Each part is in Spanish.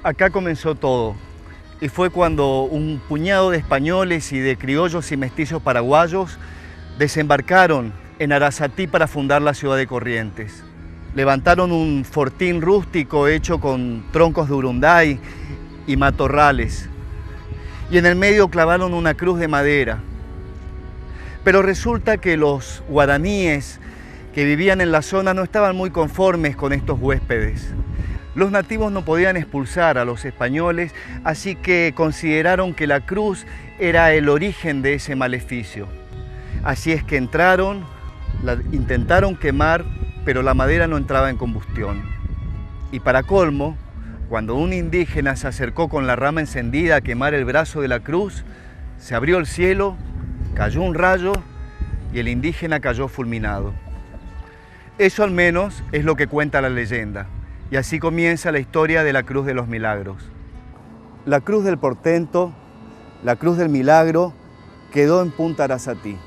Acá comenzó todo, y fue cuando un puñado de españoles y de criollos y mestizos paraguayos desembarcaron en Arasatí para fundar la ciudad de Corrientes. Levantaron un fortín rústico hecho con troncos de urunday y matorrales, y en el medio clavaron una cruz de madera. Pero resulta que los guaraníes que vivían en la zona no estaban muy conformes con estos huéspedes. Los nativos no podían expulsar a los españoles, así que consideraron que la cruz era el origen de ese maleficio. Así es que entraron, la intentaron quemar, pero la madera no entraba en combustión. Y para colmo, cuando un indígena se acercó con la rama encendida a quemar el brazo de la cruz, se abrió el cielo, cayó un rayo y el indígena cayó fulminado. Eso al menos es lo que cuenta la leyenda. Y así comienza la historia de la Cruz de los Milagros. La Cruz del Portento, la Cruz del Milagro, quedó en Punta Arasatí.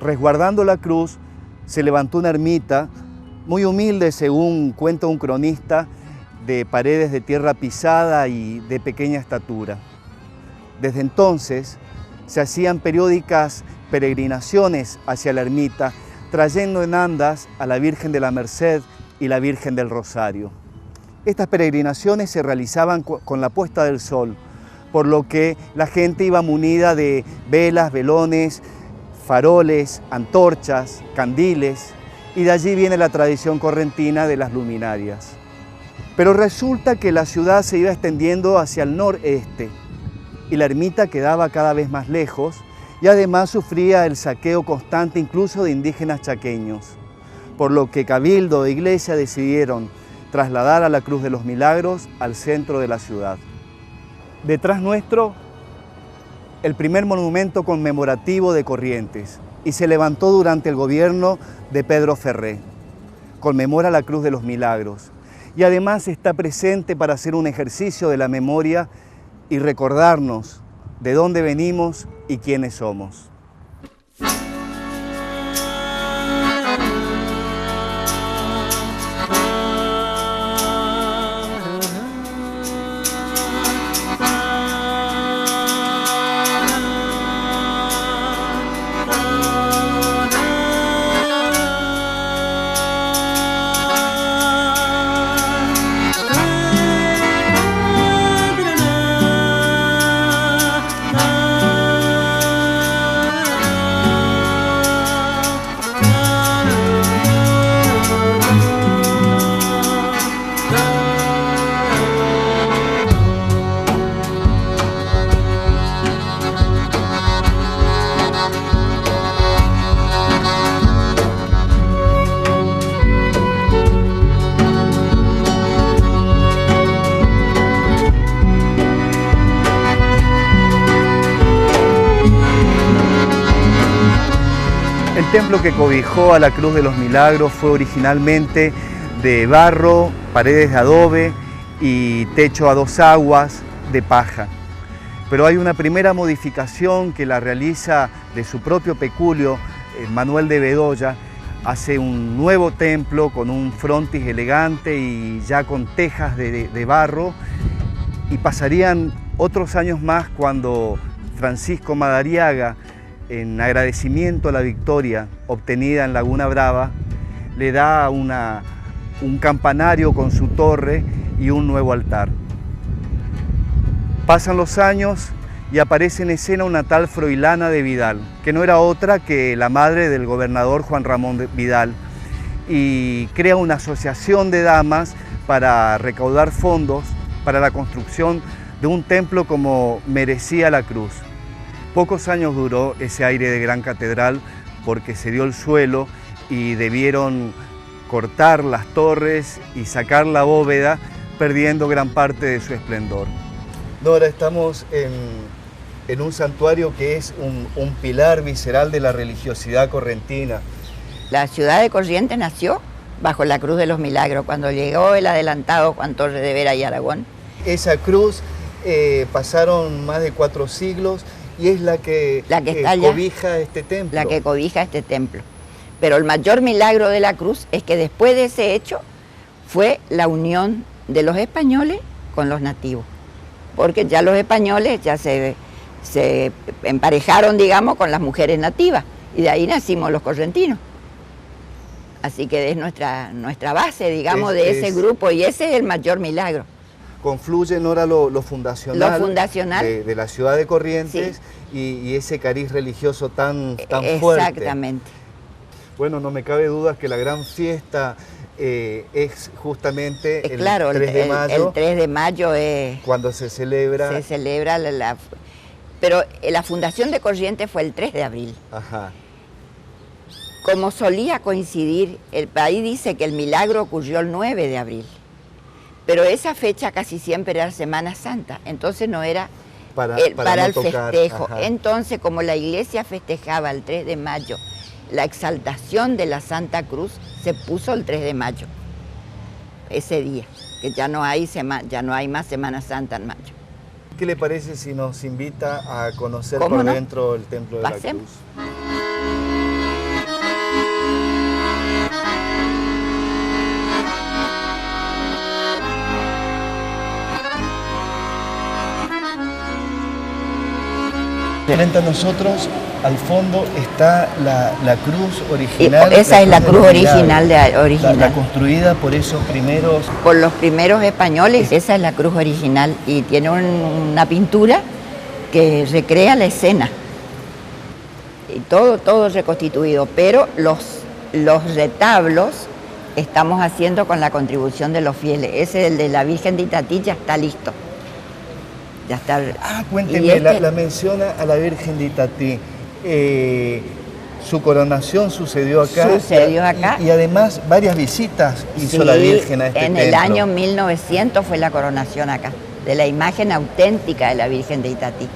Resguardando la cruz, se levantó una ermita muy humilde, según cuenta un cronista, de paredes de tierra pisada y de pequeña estatura. Desde entonces, se hacían periódicas peregrinaciones hacia la ermita, trayendo en andas a la Virgen de la Merced y la Virgen del Rosario. Estas peregrinaciones se realizaban con la puesta del sol, por lo que la gente iba munida de velas, velones, faroles, antorchas, candiles, y de allí viene la tradición correntina de las luminarias. Pero resulta que la ciudad se iba extendiendo hacia el noreste y la ermita quedaba cada vez más lejos y además sufría el saqueo constante incluso de indígenas chaqueños, por lo que Cabildo e Iglesia decidieron trasladar a la Cruz de los Milagros al centro de la ciudad. Detrás nuestro, el primer monumento conmemorativo de Corrientes, y se levantó durante el gobierno de Pedro Ferré. Conmemora la Cruz de los Milagros y además está presente para hacer un ejercicio de la memoria y recordarnos de dónde venimos y quiénes somos. El templo que cobijó a la Cruz de los Milagros fue originalmente de barro, paredes de adobe y techo a dos aguas de paja. Pero hay una primera modificación que la realiza de su propio peculio Manuel de Bedoya. Hace un nuevo templo con un frontis elegante y ya con tejas de barro, y pasarían otros años más cuando Francisco Madariaga, en agradecimiento a la victoria obtenida en Laguna Brava, le da un campanario con su torre y un nuevo altar. Pasan los años y aparece en escena una tal Froilana de Vidal, que no era otra que la madre del gobernador Juan Ramón Vidal, y crea una asociación de damas para recaudar fondos para la construcción de un templo como merecía la cruz. Pocos años duró ese aire de gran catedral porque se dio el suelo y debieron cortar las torres y sacar la bóveda, perdiendo gran parte de su esplendor. Ahora estamos en un santuario que es un pilar visceral de la religiosidad correntina. La ciudad de Corrientes nació bajo la Cruz de los Milagros, cuando llegó el adelantado Juan Torres de Vera y Aragón. Esa cruz pasaron más de 4 siglos y es la que cobija este templo. La que cobija este templo. Pero el mayor milagro de la cruz es que después de ese hecho fue la unión de los españoles con los nativos, porque ya los españoles ya se emparejaron, digamos, con las mujeres nativas, y de ahí nacimos los correntinos. Así que es nuestra base, digamos, de ese grupo, y ese es el mayor milagro. Confluye, Nora, lo fundacional, de la ciudad de Corrientes, sí, y ese cariz religioso tan fuerte. Exactamente. Bueno, no me cabe duda que la gran fiesta es justamente el 3 de mayo. El 3 de mayo es cuando se celebra... pero la fundación de Corrientes fue el 3 de abril. Ajá. Como solía coincidir, el país dice que el milagro ocurrió el 9 de abril. Pero esa fecha casi siempre era Semana Santa, entonces no era para el festejo. Ajá. Entonces, como la iglesia festejaba el 3 de mayo, la exaltación de la Santa Cruz, se puso el 3 de mayo, ese día, que ya no hay más Semana Santa en mayo. ¿Qué le parece si nos invita a conocer por dentro el Templo de la Cruz? Frente a nosotros, al fondo, está la cruz original. Esa es la cruz original. La construida por esos primeros... Por los primeros españoles, esa es la cruz original, y tiene una pintura que recrea la escena. Y todo reconstituido, pero los retablos estamos haciendo con la contribución de los fieles. Ese, el de la Virgen de Itatí, ya está listo. Ya está. Ah, cuénteme, la menciona a la Virgen de Itatí. Su coronación sucedió acá. Sucedió acá. Y además varias visitas hizo la Virgen a este templo. En el año 1900 fue la coronación acá, de la imagen auténtica de la Virgen de Itatí.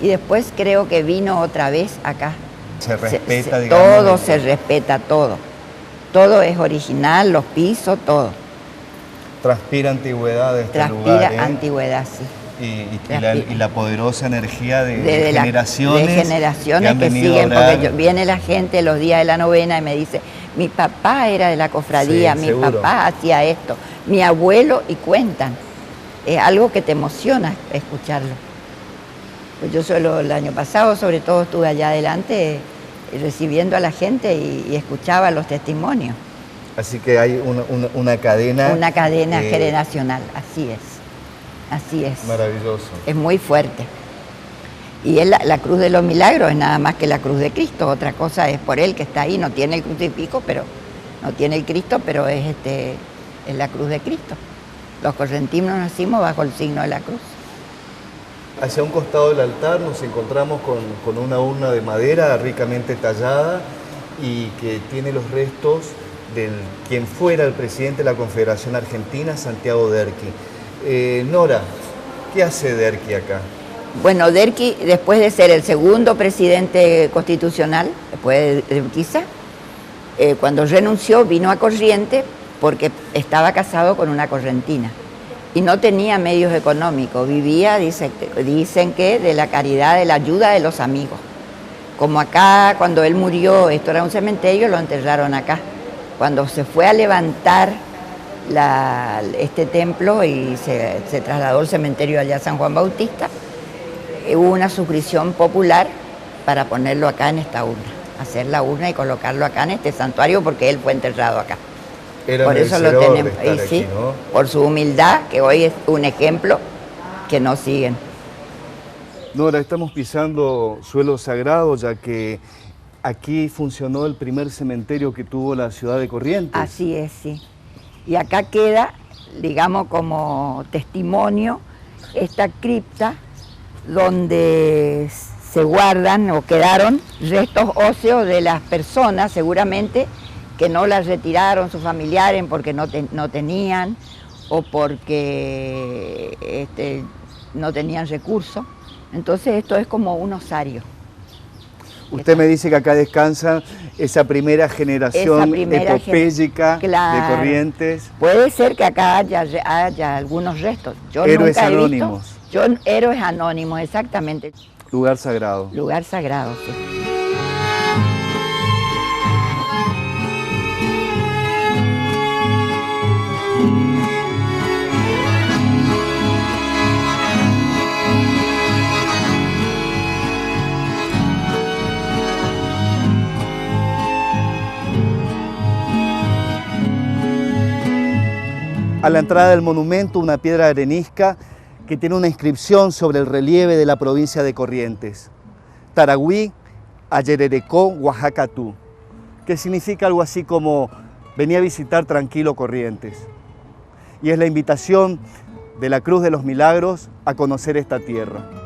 Y después creo que vino otra vez acá. Se respeta, digamos. Todo se respeta, todo. Todo es original, los pisos, todo. Transpira antigüedad de este lugar. Transpira antigüedad, sí. Y la poderosa energía de generaciones que siguen, porque viene la gente los días de la novena y me dice, mi papá era de la cofradía, sí, mi papá hacía esto, mi abuelo, y cuentan. Es algo que te emociona escucharlo. Pues yo solo el año pasado, sobre todo, estuve allá adelante recibiendo a la gente y escuchaba los testimonios. Así que hay una cadena. Una cadena generacional, así es. Así es. Maravilloso. Es muy fuerte. Y es la cruz de los milagros, es nada más que la cruz de Cristo. Otra cosa es por él que está ahí, no tiene el crucifijo, pero no tiene el Cristo, pero es la cruz de Cristo. Los correntinos nacimos bajo el signo de la cruz. Hacia un costado del altar nos encontramos con una urna de madera ricamente tallada y que tiene los restos de quien fuera el presidente de la Confederación Argentina, Santiago Derqui. Nora, ¿qué hace Derqui acá? Bueno, Derqui, después de ser el segundo presidente constitucional, después de Urquiza, cuando renunció vino a Corrientes porque estaba casado con una correntina y no tenía medios económicos, vivía, dicen que de la caridad, de la ayuda de los amigos. Como acá, cuando él murió, esto era un cementerio, lo enterraron acá. Cuando se fue a levantar este templo y se trasladó al cementerio allá San Juan Bautista, hubo una suscripción popular para ponerlo acá en esta urna, hacer la urna y colocarlo acá en este santuario porque él fue enterrado acá. Por eso lo tenemos, y sí, aquí, ¿no? Por su humildad, que hoy es un ejemplo que nos siguen. Nora, estamos pisando suelo sagrado, ya que aquí funcionó el primer cementerio que tuvo la ciudad de Corrientes. Así es, sí. Y acá queda, digamos, como testimonio esta cripta donde se guardan o quedaron restos óseos de las personas, seguramente, que no las retiraron sus familiares porque no tenían o porque no tenían recursos. Entonces esto es como un osario. Usted me dice que acá descansa esa primera generación epopéyica de Corrientes. Puede ser que acá haya algunos restos. Yo héroes nunca he anónimos. Visto, héroes anónimos, exactamente. Lugar sagrado. Lugar sagrado, sí. A la entrada del monumento una piedra arenisca que tiene una inscripción sobre el relieve de la provincia de Corrientes. Taragüí, Ayererecó, Oaxaca tú, que significa algo así como venía a visitar tranquilo Corrientes. Y es la invitación de la Cruz de los Milagros a conocer esta tierra.